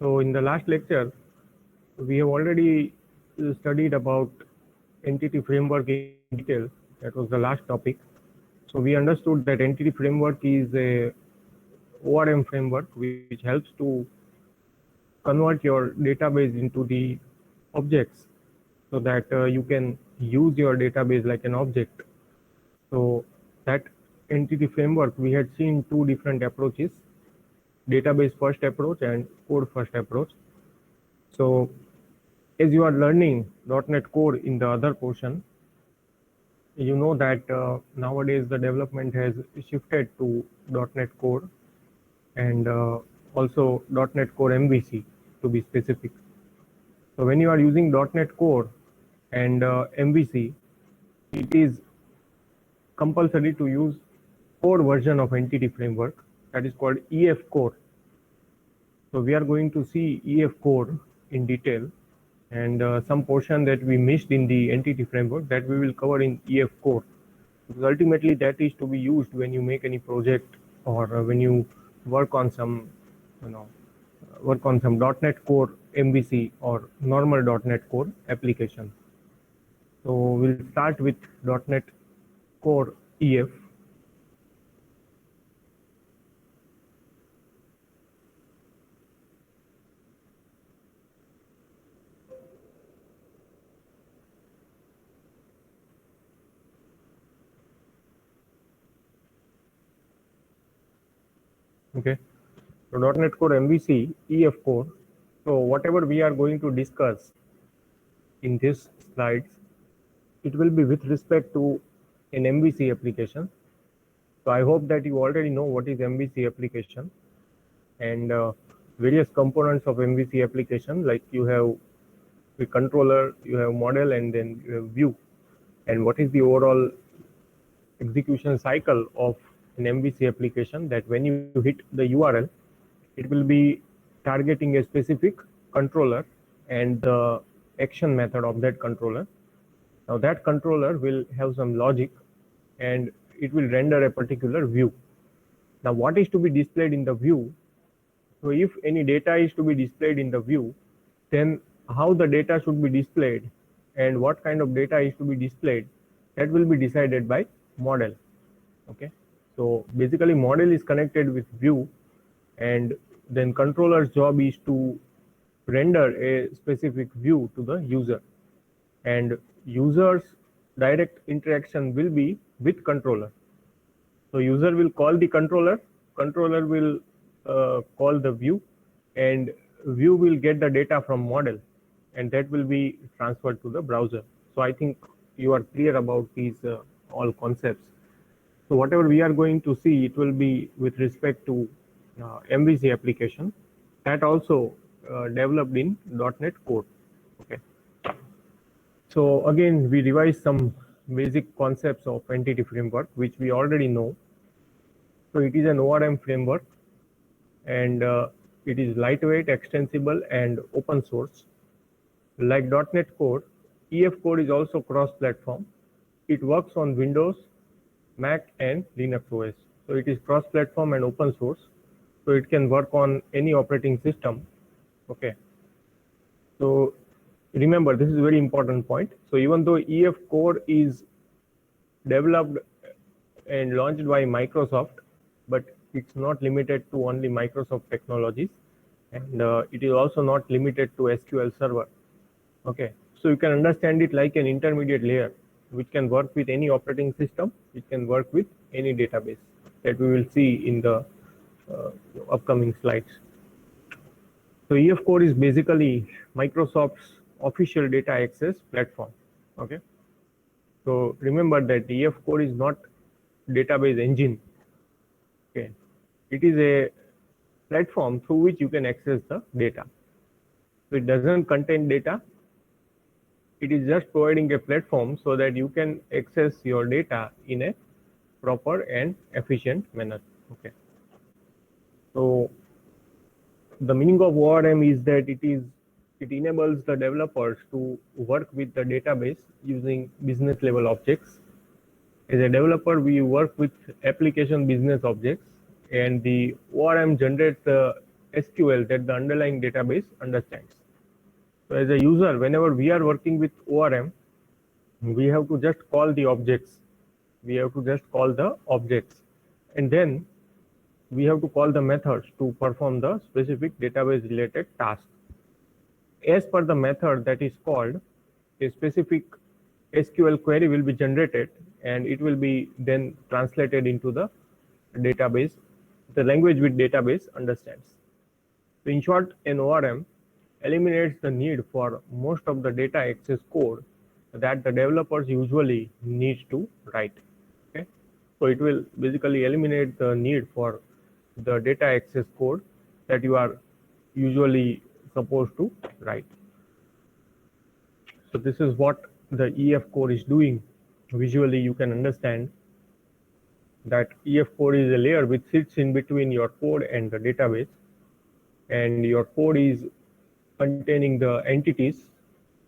So in the last lecture, we have already studied about entity framework in detail. That was the last topic. So we understood that entity framework is a ORM framework which helps to convert your database into the objects so that you can use your database like an object. So that entity framework, we had seen two different approaches, database first approach and code first approach. So as you are learning .NET Core in the other portion, you know that nowadays the development has shifted to .NET Core and also .NET Core MVC to be specific. So when you are using .NET Core and MVC, it is compulsory to use core version of entity framework that is called EF Core. So we are going to see EF Core in detail, and some portion that we missed in the entity framework that we will cover in EF Core. Because ultimately that is to be used when you make any project or when you work on some, .NET Core MVC or normal .NET Core application. So we'll start with .NET Core EF. Okay, so .NET Core MVC EF Core. So whatever we are going to discuss in this slides, it will be with respect to an MVC application. So I hope that you already know what is MVC application and various components of MVC application, like you have the controller, you have model, and then you have view, and what is the overall execution cycle of an MVC application, that when you hit the URL, it will be targeting a specific controller and the action method of that controller. Now that controller will have some logic and it will render a particular view. Now what is to be displayed in the view? So if any data is to be displayed in the view, then how the data should be displayed and what kind of data is to be displayed, that will be decided by model. Okay, so basically model is connected with view, and then controller's job is to render a specific view to the user, and user's direct interaction will be with controller. So user will call the controller, controller will call the view, and view will get the data from model, and that will be transferred to the browser. So I think you are clear about these all concepts. So whatever we are going to see, it will be with respect to MVC application that also developed in .NET Core. Okay. So again, we revised some basic concepts of entity framework, which we already know. So it is an ORM framework, and it is lightweight, extensible, and open source. Like .NET Core, EF Core is also cross-platform. It works on Windows, Mac, and Linux OS. So it is cross-platform and open source. So it can work on any operating system. Okay. So remember, this is a very important point. So even though EF Core is developed and launched by Microsoft, but it's not limited to only Microsoft technologies, and it is also not limited to SQL Server. Okay, so you can understand it like an intermediate layer which can work with any operating system, it can work with any database, that we will see in the upcoming slides. So EF Core is basically Microsoft's official data access platform. Okay, so remember that EF Core is not database engine. Okay, it is a platform through which you can access the data. So it doesn't contain data. It is just providing a platform so that you can access your data in a proper and efficient manner. Okay. So the meaning of ORM is that it enables the developers to work with the database using business level objects. As a developer, we work with application business objects, and the ORM generates the SQL that the underlying database understands. So as a user, whenever we are working with ORM, we have to just call the objects. We have to just call the objects, and then we have to call the methods to perform the specific database related task. As per the method that is called, a specific SQL query will be generated, and it will be then translated into the database, the language which database understands. So in short, an ORM eliminates the need for most of the data access code that the developers usually need to write. Okay, so it will basically eliminate the need for the data access code that you are usually supposed to write. So this is what the EF core is doing. Visually, you can understand that EF core is a layer which sits in between your code and the database, and your code is containing the entities,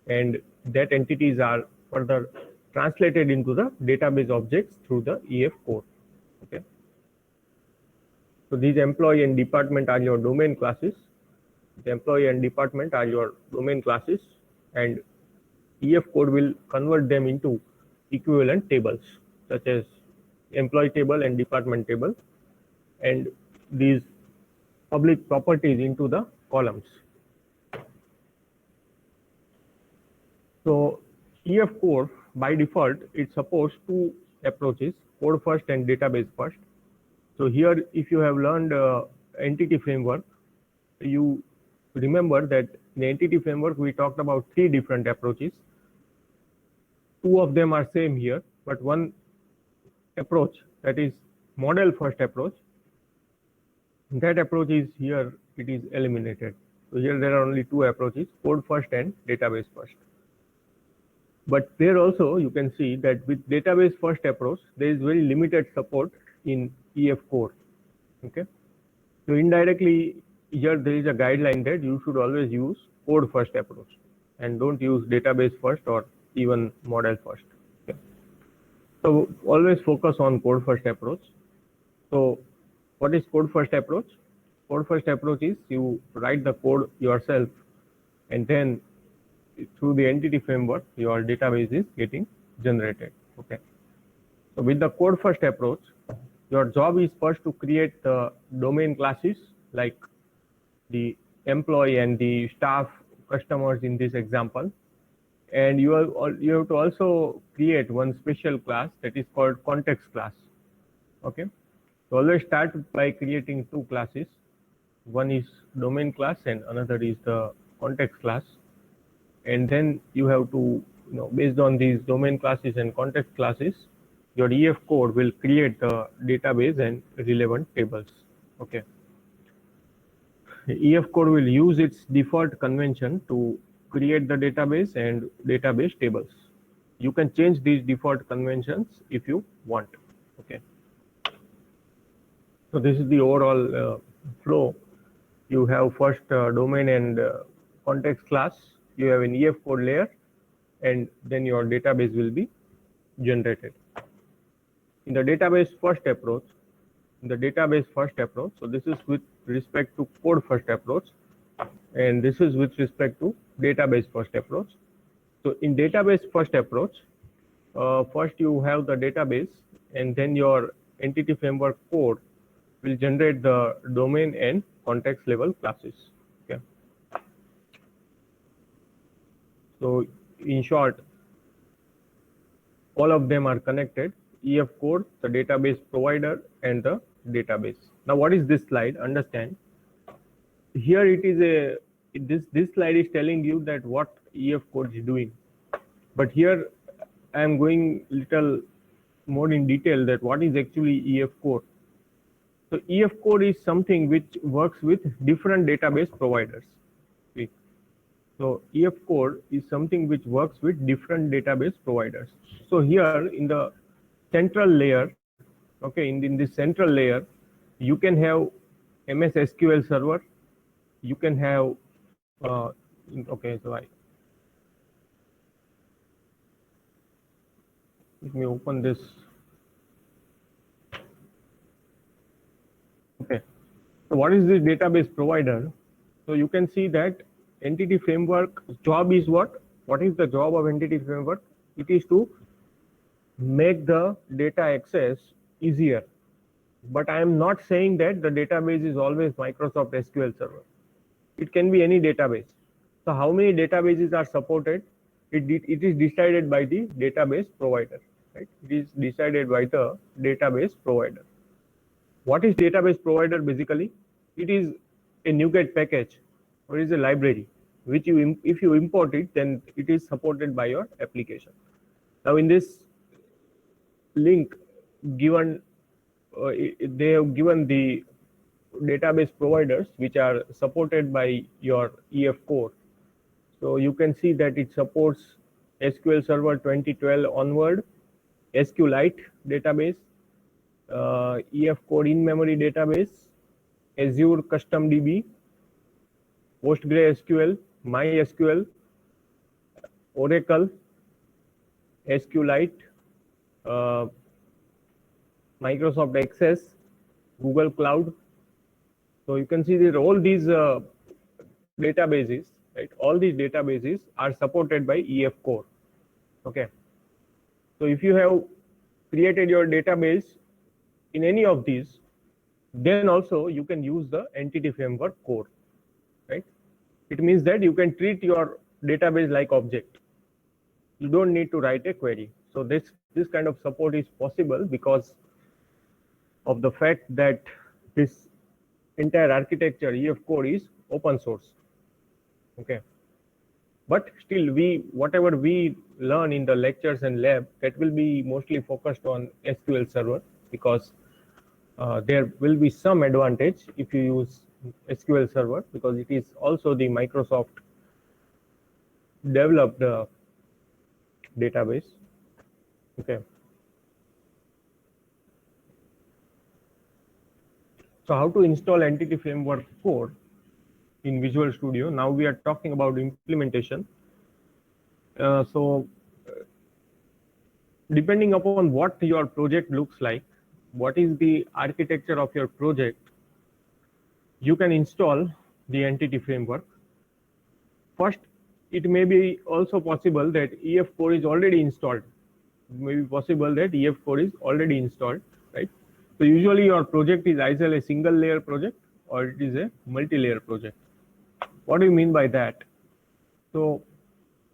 and that entities are further translated into the database objects through the EF core. Okay. So these employee and department are your domain classes. The employee and department are your domain classes, and EF code will convert them into equivalent tables such as employee table and department table, and these public properties into the columns. So EF core by default it supports two approaches, code first and database first. So here, if you have learned entity framework, you remember that in entity framework we talked about three different approaches. Two of them are same here, but one approach, that is model first approach, that approach is here, it is eliminated. So here there are only two approaches, code first and database first. But there also you can see that with database first approach, there is very limited support in EF core. Okay, so indirectly here there is a guideline that you should always use code first approach and don't use database first or even model first. Okay. So always focus on code first approach. So what is code first approach? Code first approach is you write the code yourself, and then through the entity framework your database is getting generated. Okay. So with the code first approach, your job is first to create the domain classes like the employee and the staff customers in this example, and you have to also create one special class that is called context class. Okay, so always start by creating two classes. One is domain class and another is the context class, and then you have to, based on these domain classes and context classes, your EF code will create the database and relevant tables. Okay. EF code will use its default convention to create the database and database tables. You can change these default conventions if you want. Okay. So this is the overall flow. You have first domain and context class. You have an EF code layer, and then your database will be generated. In the database first approach, so this is with respect to code first approach, and this is with respect to database first approach. So in database first approach, first you have the database, and then your entity framework code will generate the domain and context level classes. Okay. So in short, all of them are connected: EF code, the database provider, and the database. Now what is this slide? Understand, here it is this slide is telling you that what EF code is doing, but here I am going little more in detail that what is actually EF code. So EF code is something which works with different database providers. Okay. So EF code is something which works with different database providers. So here in the central layer, okay, in this central layer, you can have MS SQL Server, you can have okay, so let me open this. Okay, So what is this database provider? So you can see that entity framework job is what? What is the job of entity framework? It is to make the data access easier. But I am not saying that the database is always Microsoft SQL Server. It can be any database. So how many databases are supported? It is decided by the database provider, right? It is decided by the database provider. What is database provider basically? It is a NuGet package or is a library which if you import it, then it is supported by your application. Now in this link given, they have given the database providers which are supported by your EF core. So you can see that it supports SQL Server 2012 onward, SQLite database, EF core in-memory database, Azure Custom DB, PostgreSQL, MySQL, Oracle, SQLite, Microsoft Access, Google Cloud. So you can see that all these databases, right? All these databases are supported by EF core. Okay. So if you have created your database in any of these, then also you can use the entity framework core, right? It means that you can treat your database like object. You don't need to write a query. So this kind of support is possible because of the fact that this entire architecture EF core is open source. Okay. But still, whatever we learn in the lectures and lab, that will be mostly focused on SQL Server, because there will be some advantage if you use SQL Server, because it is also the Microsoft developed database. Okay. So how to install entity framework core in Visual Studio? Now we are talking about implementation. So depending upon what your project looks like, what is the architecture of your project, you can install the entity framework. First, it may be also possible that EF core is already installed. It may be possible that EF core is already installed, right? So usually your project is either a single layer project or it is a multi-layer project. What do you mean by that? So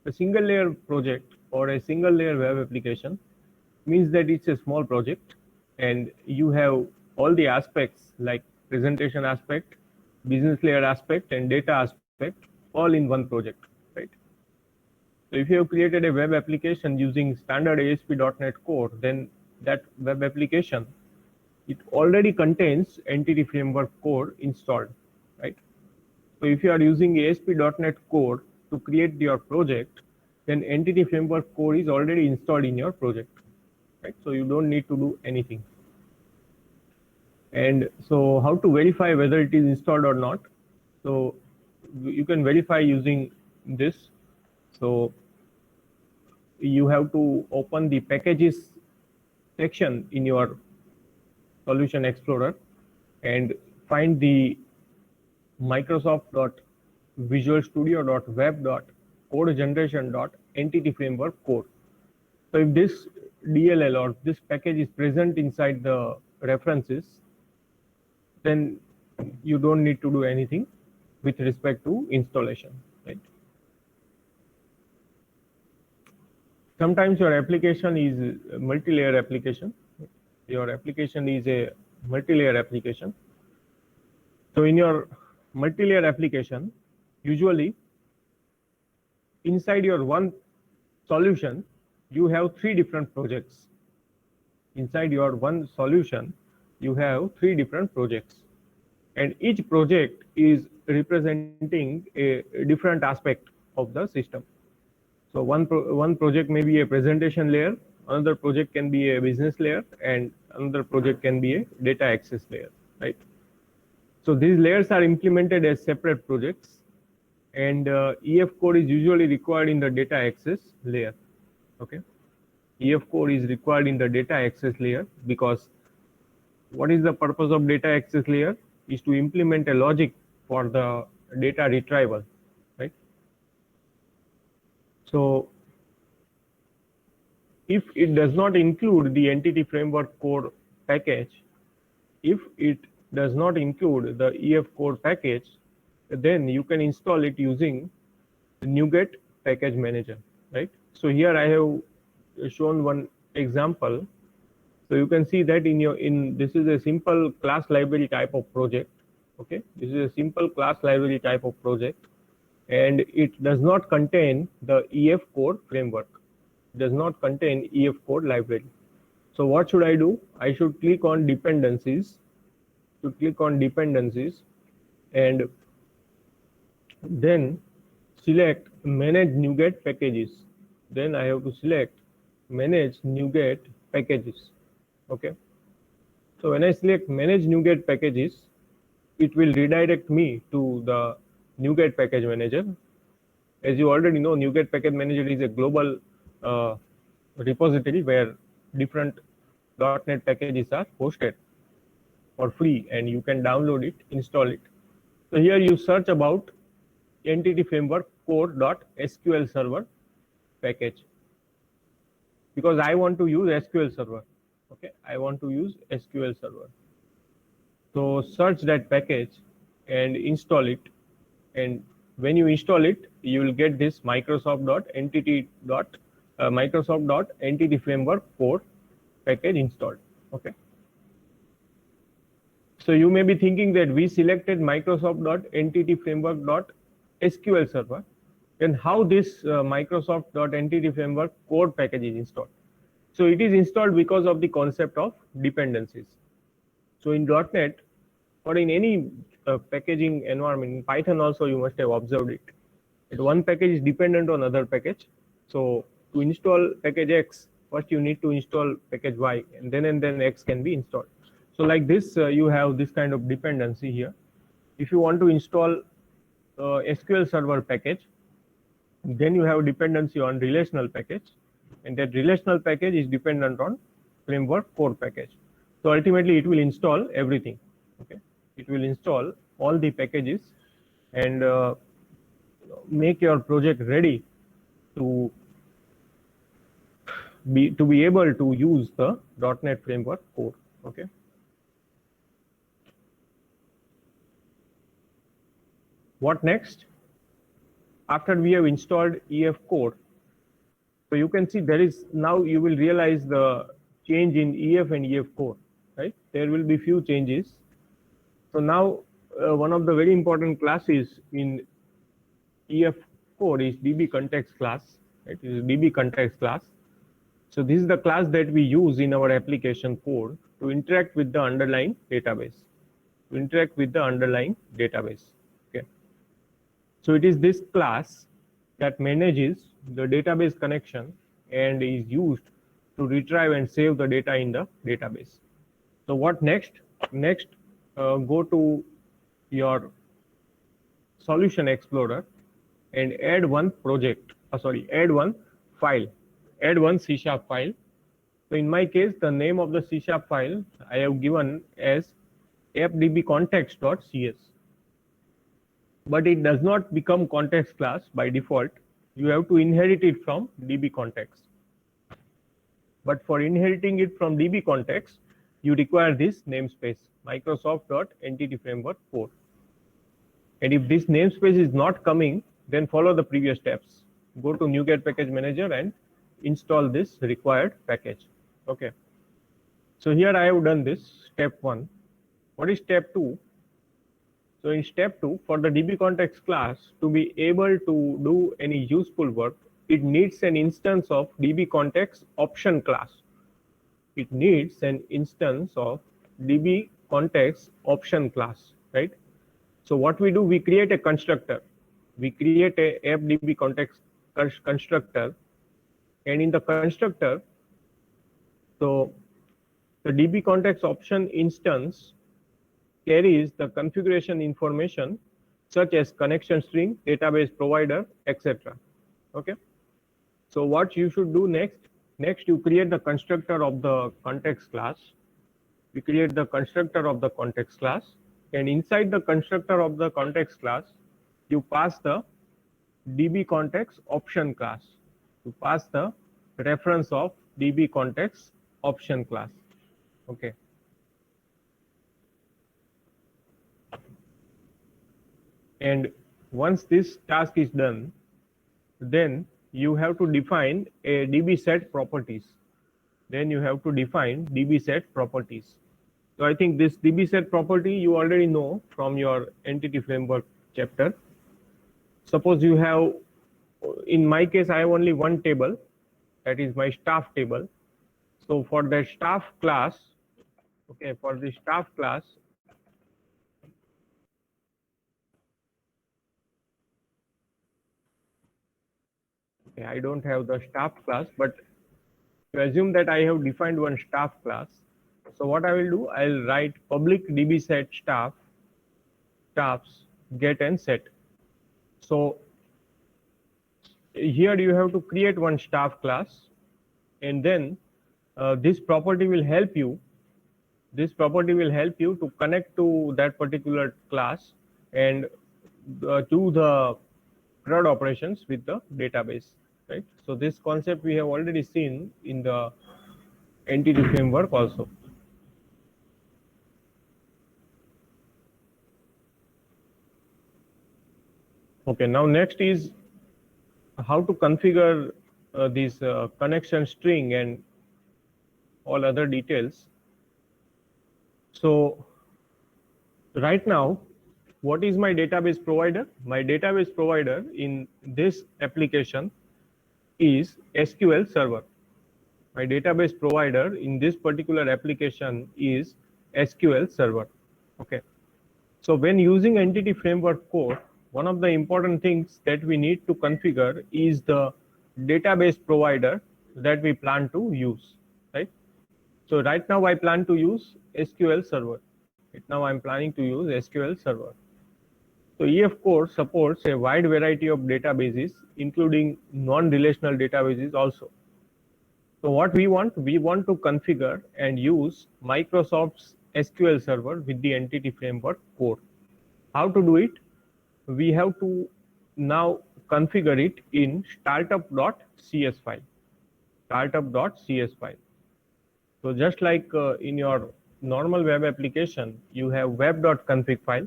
a single layer project or a single layer web application means that it's a small project and you have all the aspects like presentation aspect, business layer aspect, and data aspect all in one project, right? So if you have created a web application using standard ASP.NET Core, then that web application, it already contains entity framework core installed, right? So if you are using ASP.NET Core to create your project, then entity framework core is already installed in your project, right? So you don't need to do anything. And so how to verify whether it is installed or not? So you can verify using this. So you have to open the packages section in your Solution Explorer and find the Microsoft.visualstudio.web.codegeneration.entity framework core. So if this DLL or this package is present inside the references, then you don't need to do anything with respect to installation, right? Sometimes your application is a multi-layer application. Your application is a multi-layer application. So in your multi-layer application, usually inside your one solution, you have 3 different projects. Inside your one solution, you have 3 different projects. And each project is representing a different aspect of the system. So one project may be a presentation layer, another project can be a business layer, and another project can be a data access layer, right? So these layers are implemented as separate projects, and EF core is usually required in the data access layer. Okay, EF core is required in the data access layer because what is the purpose of data access layer? is to implement a logic for the data retrieval, right? So if it does not include the entity framework core package, if it does not include the EF core package, then you can install it using the NuGet package manager, right? So here I have shown one example. So you can see that this is a simple class library type of project. Okay, this is a simple class library type of project, and it does not contain the EF core framework. It does not contain EF core library. So what should I do? I should click on dependencies. To click on dependencies, and then select manage NuGet packages. Then I have to select manage NuGet packages. Okay. So when I select manage NuGet packages, it will redirect me to the NuGet package manager. As you already know, NuGet package manager is a global repository where different .NET packages are hosted for free, and you can download it, install it. So here you search about entity framework core.sql server package, because I want to use SQL server. Okay, I want to use SQL server. So search that package and install it, and when you install it, you will get this Microsoft.entity framework core package installed. Okay. So you may be thinking that we selected Microsoft.entity framework.sql server, then how this Microsoft.entity framework core package is installed? So it is installed because of the concept of dependencies. So in .NET or in any packaging environment, in Python also you must have observed it, that one package is dependent on other package. So to install package X, first you need to install package Y, and then X can be installed. So like this, you have this kind of dependency here. If you want to install SQL Server package, then you have dependency on relational package, and that relational package is dependent on framework core package. So ultimately it will install everything. Okay, it will install all the packages and make your project ready to be able to use the .NET framework core. Okay. What next? After we have installed EF core, so you can see there is, now you will realize the change in EF and EF core, right? There will be few changes. So now one of the very important classes in EF core is DB context class, right? It is DB context class. So this is the class that we use in our application code to interact with the underlying database. Okay. So it is this class that manages the database connection and is used to retrieve and save the data in the database. So what next? Next, go to your Solution Explorer and add one project. Add one file. Add one C# file. So in my case, the name of the C# file I have given as fdbcontext.cs. But it does not become context class by default. You have to inherit it from DB context. But for inheriting it from DB context, you require this namespace, Microsoft.entity framework core. And if this namespace is not coming, then follow the previous steps. Go to NuGet package manager and install this required package. Okay. So here I have done this, step 1. What is step 2? So in step 2, for the DB context class to be able to do any useful work, it needs an instance of DB context option class. It needs an instance of DB context option class, right? So what we do, we create a constructor. We create a fdb context constructor, and in the constructor, so the DB context option instance carries the configuration information such as connection string, database provider, etc. Okay. So what you should do next? Next, you create the constructor of the context class. We create the constructor of the context class, and inside the constructor of the context class, you pass the DB context option class. You pass the reference of DB context option class. Okay. And once this task is done, then you have to define a DB set properties. Then you have to define DB set properties. So I think this DB set property you already know from your entity framework chapter. Suppose you have, in my case, I have only one table, that is my staff table. So for the staff class, okay, for the staff class, okay, I don't have the staff class, but to assume that I have defined one staff class, so what I will do, I'll write public DB set staff, staffs get and set. So here you have to create one staff class, and then this property will help you. This property will help you to connect to that particular class and do the CRUD operations with the database, right? So this concept we have already seen in the entity framework also. Okay, now next is how to configure this connection string and all other details. So right now, what is my database provider? My database provider in this application is SQL Server. My database provider in this particular application is SQL Server. Okay. So when using entity framework core, one of the important things that we need to configure is the database provider that we plan to use, right? So right now I plan to use SQL Server. Right now I'm planning to use SQL Server. So EF Core supports a wide variety of databases, including non-relational databases also. So what we want to configure and use Microsoft's SQL Server with the entity framework core. How to do it? We have to now configure it in startup.cs file. Startup.cs file. So just like in your normal web application, you have web.config file.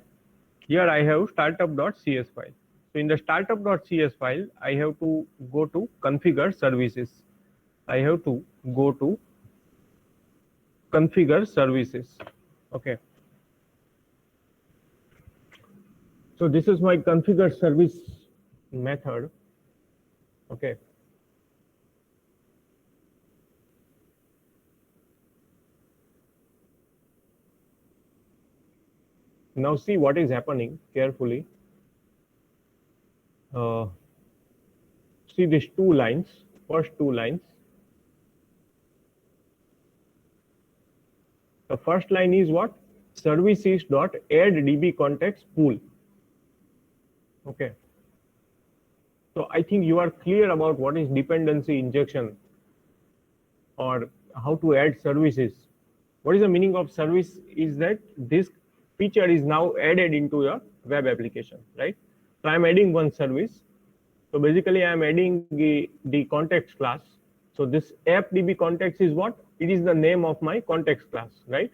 Here I have startup.cs file. So in the startup.cs file, I have to go to configure services. I have to go to configure services. Okay. So this is my configure service method. Okay. Now see what is happening carefully. See these two lines, first two lines. The first line is what? Services.add DB context pool. Okay. So I think you are clear about what is dependency injection or how to add services. What is the meaning of service is that this feature is now added into your web application, right? So I'm adding one service. So basically I'm adding the context class. So this appdb context is what? It is the name of my context class, right?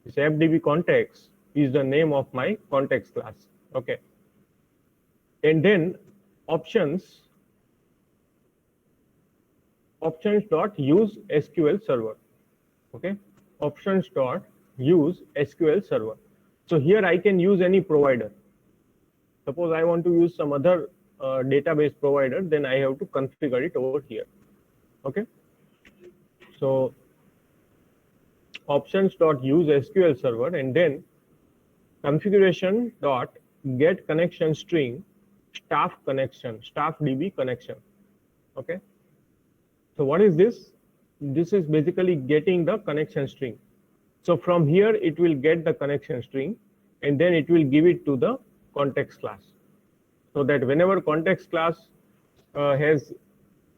This appdb context is the name of my context class. Okay. And then options dot use SQL Server. Okay. Options dot use SQL Server. So here I can use any provider. Suppose I want to use some other database provider, then I have to configure it over here. Okay. So options dot use SQL Server, and then configuration dot get connection string staff connection, staff DB connection. Okay. So what is this? This is basically getting the connection string. So from here it will get the connection string and then it will give it to the context class. So that whenever context class has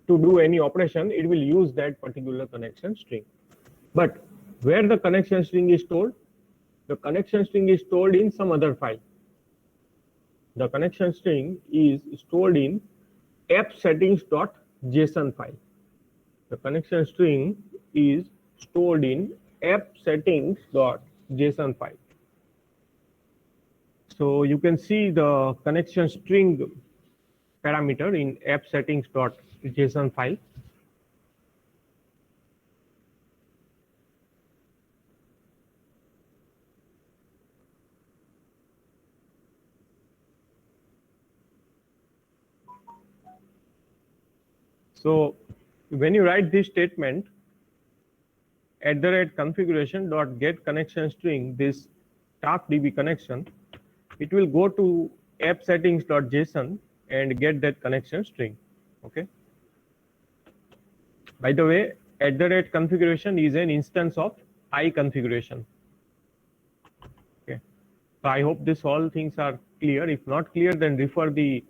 to do any operation, it will use that particular connection string. But where the connection string is stored? the connection string is stored in some other file. The connection string is stored in appsettings.json file. The connection string is stored in appsettings.json file. So you can see the connection string parameter in appsettings.json file. So when you write this statement, @configuration.get connection string, this TalkDB connection, it will go to appsettings.json and get that connection string. Okay. By the way, @configuration is an instance of iConfiguration. Okay. So I hope this all things are clear. If not clear, then refer the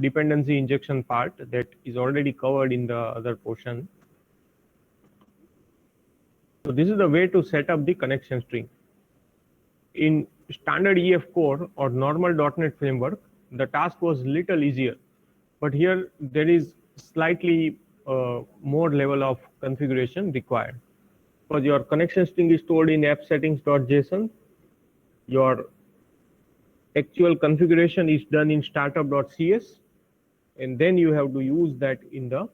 dependency injection part that is already covered in the other portion. So this is the way to set up the connection string. In standard EF core or normal .NET framework, the task was little easier, but here there is slightly more level of configuration required. Because your connection string is stored in appsettings.json, your actual configuration is done in startup.cs, and then you have to use that in the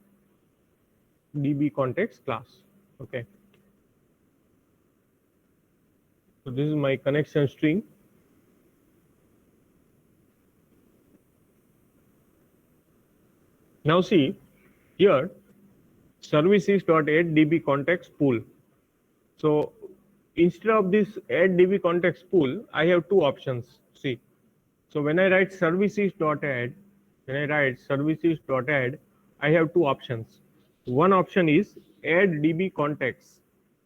DB context class. Okay. So this is my connection string. Now see here, services.addDB context pool. So instead of this addDB context pool, I have two options. See, so when I write services.add, I have two options. One option is addDB context,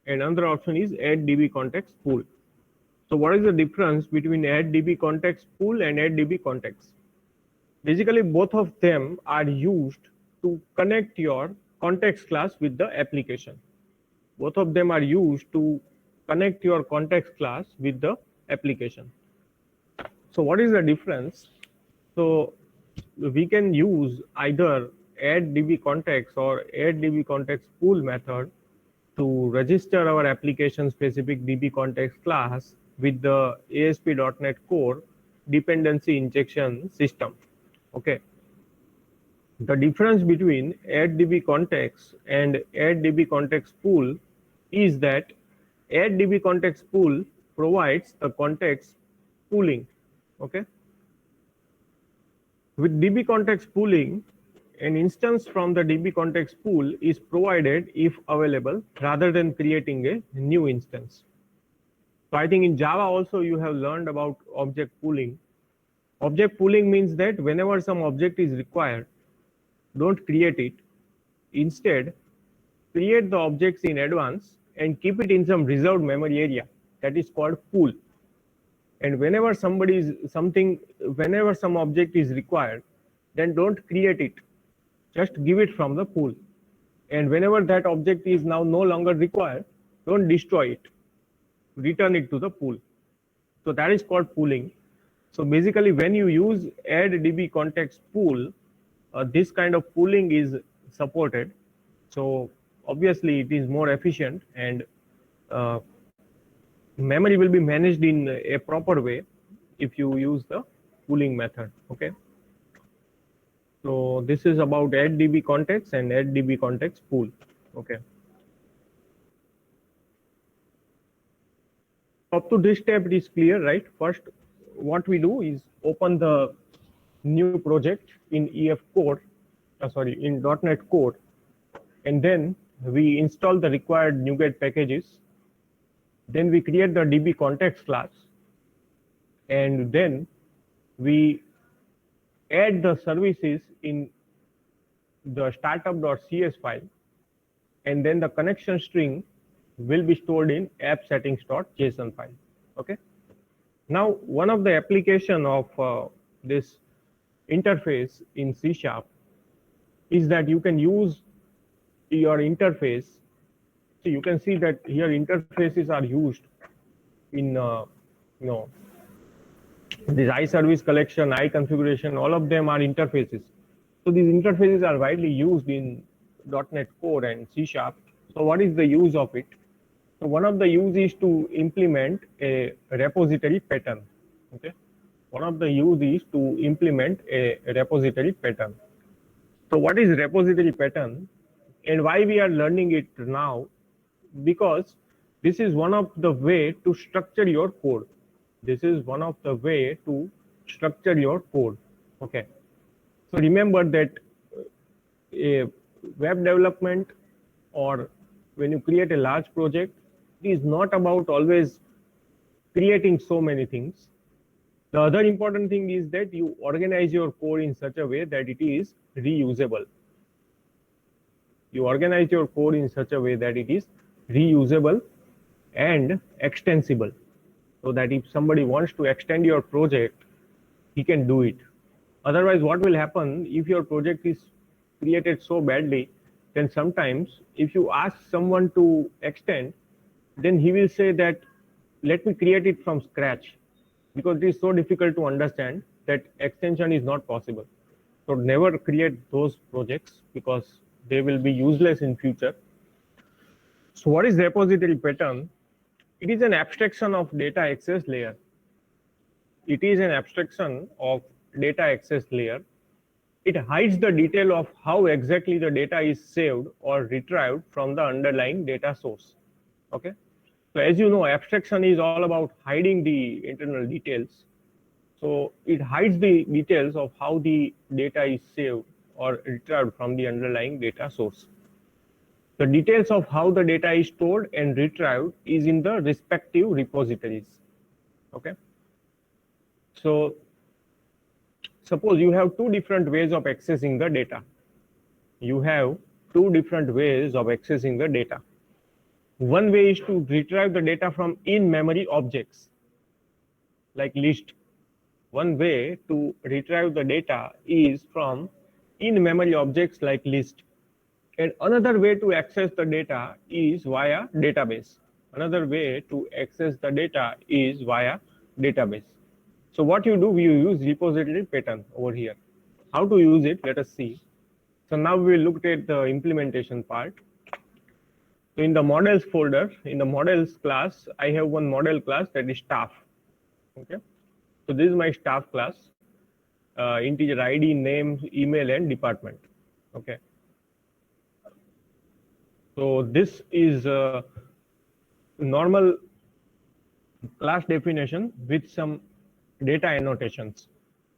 and another option is addDB context pool. So what is the difference between addDB context pool and addDB context? Basically, both of them are used to connect your context class with the application. Both of them are used to connect your context class with the application. So what is the difference? So we can use either addDB context or addDB context pool method to register our application specific DB context class with the ASP.NET Core dependency injection system. Okay. The difference between addDB context and addDB context pool is that addDB context pool provides the context pooling. Okay. With DB context pooling, an instance from the DB context pool is provided if available rather than creating a new instance. So I think in Java also you have learned about object pooling. Object pooling means that whenever some object is required, don't create it. Instead, create the objects in advance and keep it in some reserved memory area that is called pool. And whenever some object is required, then don't create it. Just give it from the pool. And whenever that object is now no longer required, don't destroy it. Return it to the pool. So that is called pooling. So basically, when you use addDB context pool, this kind of pooling is supported. So obviously, it is more efficient and memory will be managed in a proper way if you use the pooling method. Okay. So this is about addDB context and addDB context pool. Okay. Up to this step, it is clear, right? First, what we do is open the new project in in .NET Core, and then we install the required NuGet packages. Then we create the DB context class, and then we add the services in the startup.cs file, and then the connection string will be stored in appsettings.json file. Okay. Now, one of the application of this interface in C# is that you can use your interface. So you can see that here interfaces are used in this iService collection, iConfiguration, all of them are interfaces. So these interfaces are widely used in .NET Core and C#. So what is the use of it? So one of the use is to implement a repository pattern. Okay, one of the use is to implement a repository pattern. So what is repository pattern, and why we are learning it now? Because this is one of the way to structure your code. This is one of the way to structure your code. Okay. So remember that a web development, or when you create a large project, it is not about always creating so many things. The other important thing is that you organize your code in such a way that it is reusable. You organize your code in such a way that it is reusable and extensible, so that if somebody wants to extend your project, he can do it. Otherwise, what will happen if your project is created so badly, then sometimes if you ask someone to extend, then he will say that let me create it from scratch, because it is so difficult to understand that extension is not possible. So never create those projects, because they will be useless in future. So what is repository pattern? It is an abstraction of data access layer. It is an abstraction of data access layer. It hides the detail of how exactly the data is saved or retrieved from the underlying data source. Okay. So as you know, abstraction is all about hiding the internal details. So it hides the details of how the data is saved or retrieved from the underlying data source. The details of how the data is stored and retrieved is in the respective repositories. Okay. So suppose you have two different ways of accessing the data. You have two different ways of accessing the data. One way is to retrieve the data from in-memory objects like list. One way to retrieve the data is from in-memory objects like list. And another way to access the data is via database. Another way to access the data is via database. So what you do, you use repository pattern over here. How to use it? Let us see. So now we looked at the implementation part. So in the models folder, in the models class, I have one model class that is staff. Okay. So this is my staff class, integer ID, name, email, and department. Okay. So this is a normal class definition with some data annotations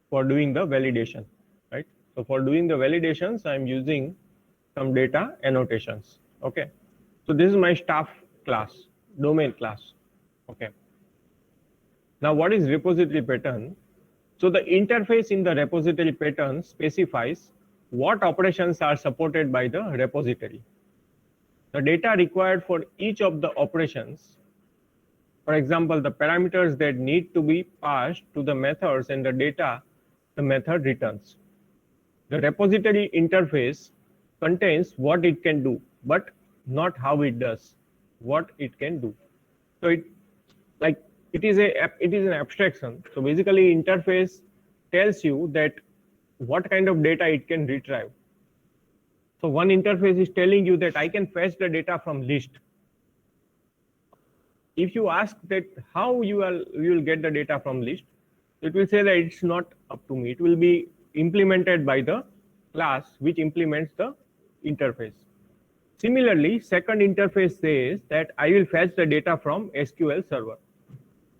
for doing the validation, right? So for doing the validations, I'm using some data annotations. Okay. So this is my staff class, domain class. Okay. Now what is repository pattern? So the interface in the repository pattern specifies what operations are supported by the repository. The data required for each of the operations, for example, the parameters that need to be passed to the methods and the data the method returns. The repository interface contains what it can do, but not how it does what it can do. So it is an abstraction. So basically interface tells you that what kind of data it can retrieve. So one interface is telling you that I can fetch the data from list. If you ask that how you will get the data from list, it will say that it's not up to me. It will be implemented by the class which implements the interface. Similarly, second interface says that I will fetch the data from SQL Server.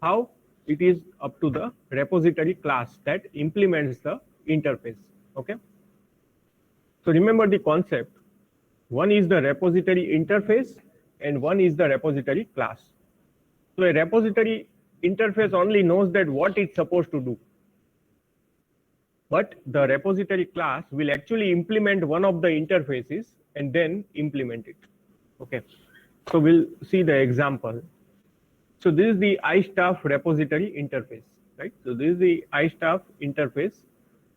How? It is up to the repository class that implements the interface. Okay. So remember the concept. One is the repository interface and one is the repository class. So a repository interface only knows that what it's supposed to do. But the repository class will actually implement one of the interfaces and then implement it. Okay. So we'll see the example. So this is the iStaff repository interface, right? So this is the iStaff interface.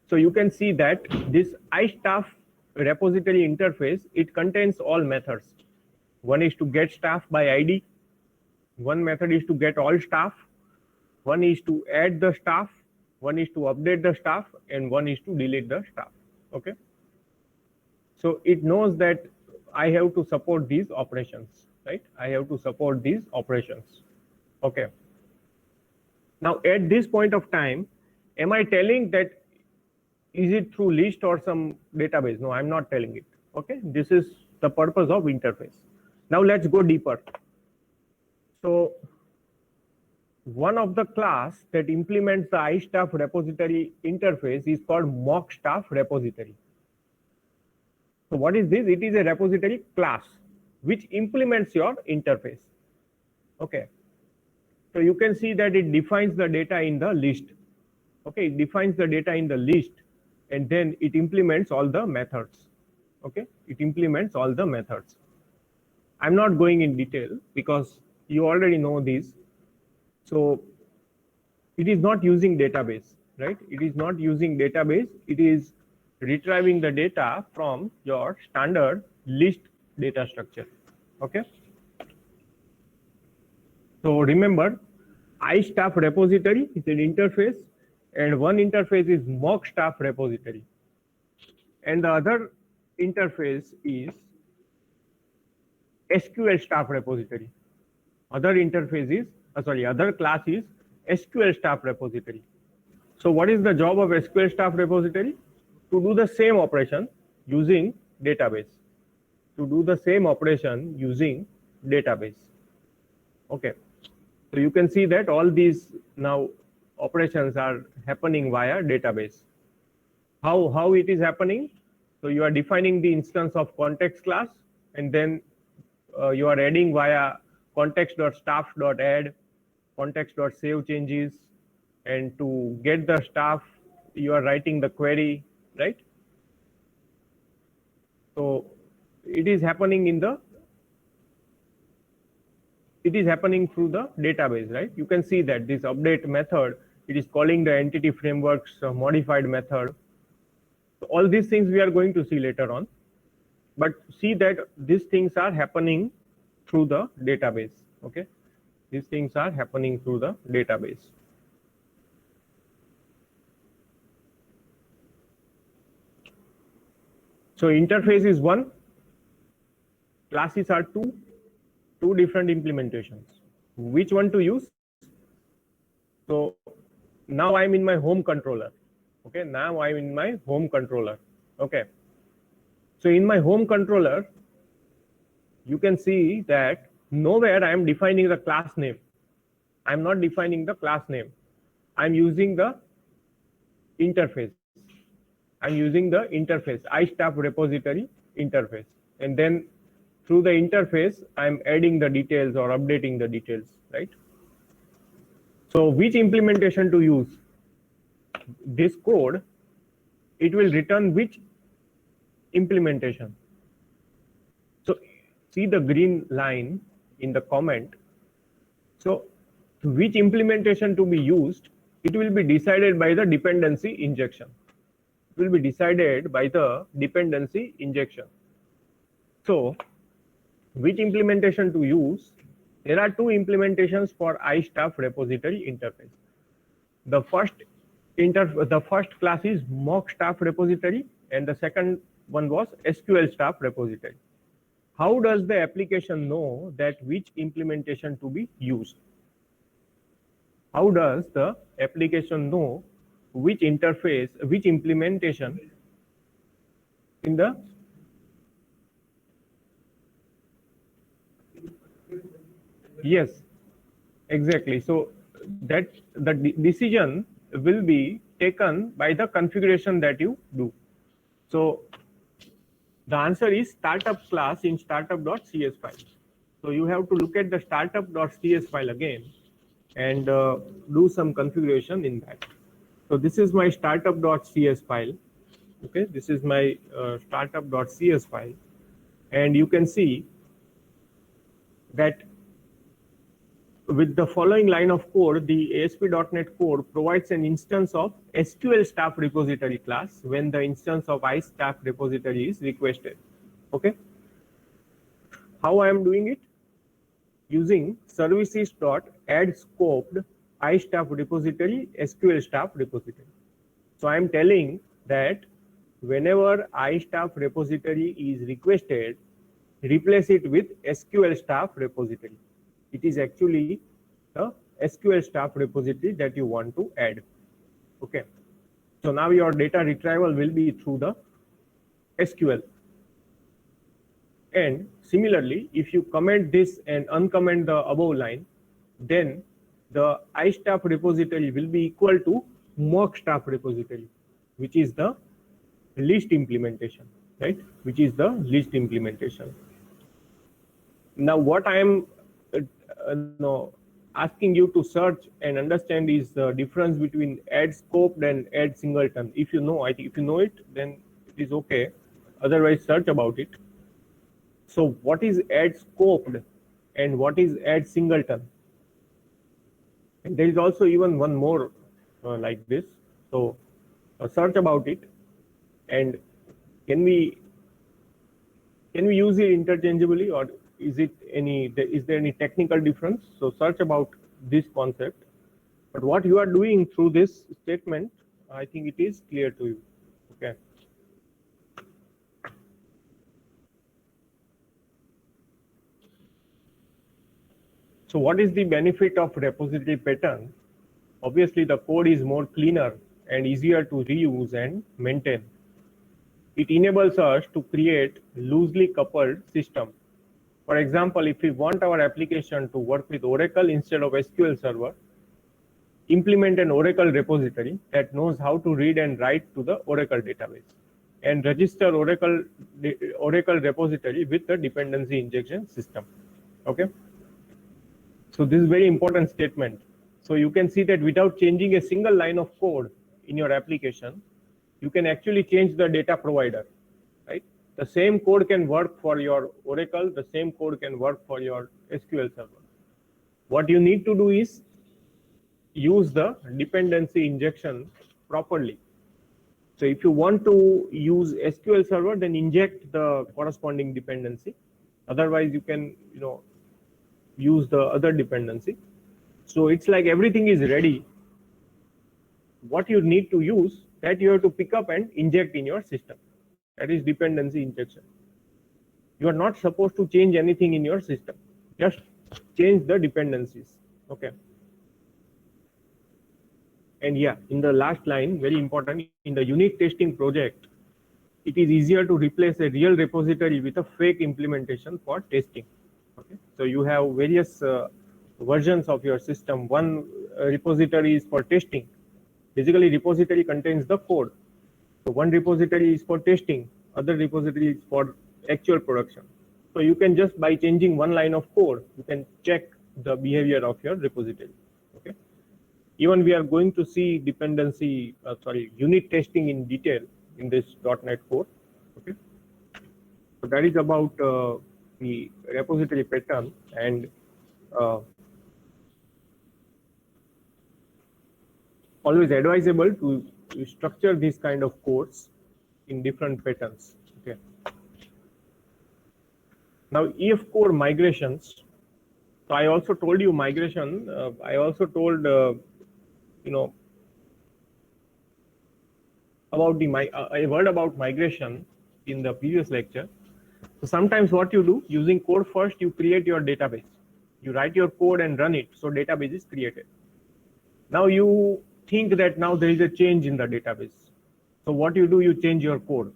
So you can see that this iStaff repository interface, it contains all methods. One is to get staff by ID. One method is to get all staff, one is to add the staff, one is to update the staff, and one is to delete the staff. Okay. So it knows that I have to support these operations, right? I have to support these operations. Okay. Now at this point of time, am I telling that is it through list or some database? No, I'm not telling it. Okay. This is the purpose of interface. Now let's go deeper. So one of the class that implements the iStaff repository interface is called mockstaff repository. So what is this? It is a repository class which implements your interface. Okay. So you can see that it defines the data in the list. Okay, it defines the data in the list and then it implements all the methods. Okay, it implements all the methods. I'm not going in detail because you already know this. So it is not using database, right? It is not using database. It is retrieving the data from your standard list data structure. Okay. So remember, iStaff repository is an interface, and one interface is mockstaff repository, and the other interface is SQL staff repository. Other interface is other class is SQL staff repository. So what is the job of SQL staff repository? To do the same operation using database. To do the same operation using database. Okay. So you can see that all these now operations are happening via database. How it is happening? So you are defining the instance of context class, and then you are adding via context.staff.add, context.save changes, and to get the staff, you are writing the query, right? So it is happening through the database, right? You can see that this update method, it is calling the entity frameworks modified method. So all these things we are going to see later on, but see that these things are happening through the database. Okay, these things are happening through the database. So interface is one, classes are two different implementations. Which one to use? So now I'm in my home controller. Okay, now I'm in my home controller. Okay, so in my home controller, you can see that nowhere I am defining the class name. I'm not defining the class name. I'm using the interface. I'm using the interface, iStaff repository interface, and then through the interface, I'm adding the details or updating the details, right? So which implementation to use? This code, it will return which implementation. So see the green line in the comment. So which implementation to be used, it will be decided by the dependency injection. It will be decided by the dependency injection. So which implementation to use? There are two implementations for iStaff repository interface. The first class is mockstaff repository, and the second one was SQL staff repository. How does the application know that which implementation to be used? How does the application know which interface, which implementation in the Yes, exactly. So that the decision will be taken by the configuration that you do. So the answer is startup class in startup.cs file. So you have to look at the startup.cs file again and do some configuration in that. So this is my startup.cs file. Okay, this is my startup.cs file, and you can see that with the following line of code, the ASP.NET Core provides an instance of SQL staff repository class when the instance of iStaff repository is requested. Okay. How I am doing it? using services.add-scoped iStaff repository, SQL staff repository. So I am telling that whenever iStaff repository is requested, replace it with SQL staff repository. It is actually the SQL staff repository that you want to add. Okay. So now your data retrieval will be through the SQL. And similarly, if you comment this and uncomment the above line, then the iStaff repository will be equal to mockstaff repository, which is the least implementation, right? Which is the least implementation. Now, what I am asking you to search and understand is the difference between add scoped and add singleton. If you know, I think if you know it, then it is okay. Otherwise, search about it. So what is add scoped and what is add singleton? And there is also even one more like this. So search about it, and can we use it interchangeably, or is there any technical difference? So search about this concept. But what you are doing through this statement, I think it is clear to you. Okay. So what is the benefit of repository pattern? Obviously, the code is more cleaner and easier to reuse and maintain. It enables us to create loosely coupled system. For example, if we want our application to work with Oracle instead of SQL Server, implement an Oracle repository that knows how to read and write to the Oracle database, and register Oracle repository with the dependency injection system. Okay. So this is very important statement. So you can see that without changing a single line of code in your application, you can actually change the data provider, right? The same code can work for your Oracle, the same code can work for your SQL Server. What you need to do is use the dependency injection properly. So if you want to use SQL Server, then inject the corresponding dependency. Otherwise, you can use the other dependency. So it's like everything is ready. What you need to use, that you have to pick up and inject in your system. That is dependency injection. You are not supposed to change anything in your system. Just change the dependencies. Okay. And yeah, in the last line, very important, in the unit testing project, it is easier to replace a real repository with a fake implementation for testing. Okay. So you have various versions of your system. One repository is for testing. Basically, repository contains the code. So one repository is for testing, other repository is for actual production. So you can just, by changing one line of code, you can check the behavior of your repository. Okay. Even we are going to see unit testing in detail in this .NET Core. Okay. So that is about the repository pattern, and always advisable to structure these kind of codes in different patterns. Okay. Now EF core migrations. So I also told you migration. I also told about a word about migration in the previous lecture. So sometimes what you do, using code first, you create your database. You write your code and run it, so database is created. Now you think that now there is a change in the database. So what you do, you change your code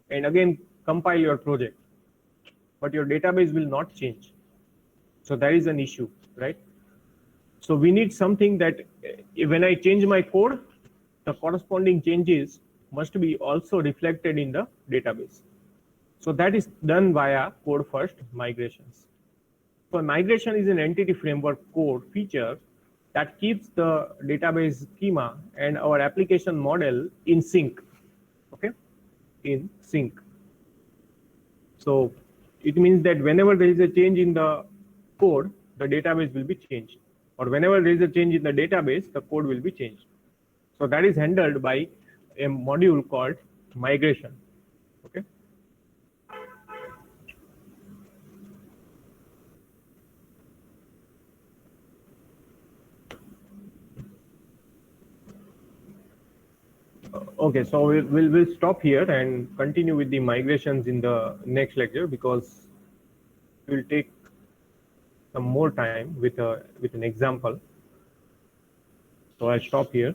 and again compile your project, but your database will not change. So that is an issue, right? So we need something that when I change my code, the corresponding changes must be also reflected in the database. So that is done via code first migrations. So migration is an entity framework code feature that keeps the database schema and our application model in sync. Okay, in sync. So it means that whenever there is a change in the code, the database will be changed, or whenever there is a change in the database, the code will be changed. So that is handled by a module called migration. Okay. Okay, so we'll stop here and continue with the migrations in the next lecture, because we'll take some more time with an example. So I stop here.